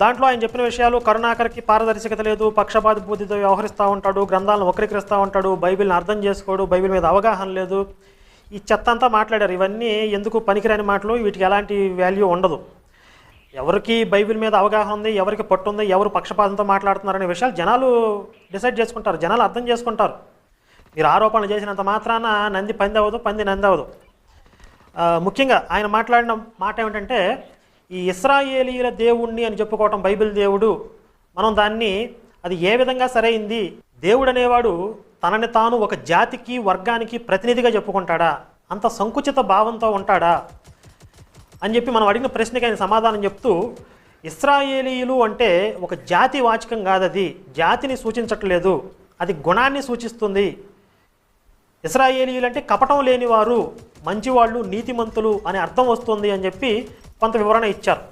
దాంట్లో ఆయన చెప్పిన విషయాలు కరుణాకర్కి పారదర్శకత లేదు, పక్షపాత బుద్ధితో వ్యవహరిస్తూ ఉంటాడు, గ్రంథాలను వక్రీకరిస్తూ ఉంటాడు, బైబిల్ని అర్థం చేసుకోడు, బైబిల్ మీద అవగాహన లేదు, ఈ చెత్త అంతా మాట్లాడారు. ఇవన్నీ ఎందుకు పనికిరాని మాటలు, వీటికి ఎలాంటి వాల్యూ ఉండదు. ఎవరికి బైబిల్ మీద అవగాహన ఉంది, ఎవరికి పట్టు ఉంది, ఎవరు పక్షపాతంతో మాట్లాడుతున్నారనే విషయాలు జనాలు డిసైడ్ చేసుకుంటారు, జనాలు అర్థం చేసుకుంటారు. మీరు ఆరోపణలు చేసినంత మాత్రాన నంది పంది అవ్వదు, పంది నంది అవ్వదు. ముఖ్యంగా ఆయన మాట్లాడిన మాట ఏమిటంటే, ఈ ఇశ్రాయేలీల దేవుణ్ణి అని చెప్పుకోవటం బైబిల్ దేవుడు, మనం దాన్ని అది ఏ విధంగా సరైంది? దేవుడు అనేవాడు తనని తాను ఒక జాతికి వర్గానికి ప్రతినిధిగా చెప్పుకుంటాడా? అంత సంకుచిత భావంతో ఉంటాడా అని చెప్పి మనం అడిగిన ప్రశ్నకి ఆయన సమాధానం చెప్తూ, ఇశ్రాయేలీయులు అంటే ఒక జాతి వాచకం కాదు, అది జాతిని సూచించట్లేదు, అది గుణాన్ని సూచిస్తుంది. ఇశ్రాయేలీయులు అంటే కపటం లేనివారు, మంచివాళ్ళు, నీతిమంతులు అనే అర్థం వస్తుంది అని చెప్పి కొంత వివరణ ఇచ్చారు.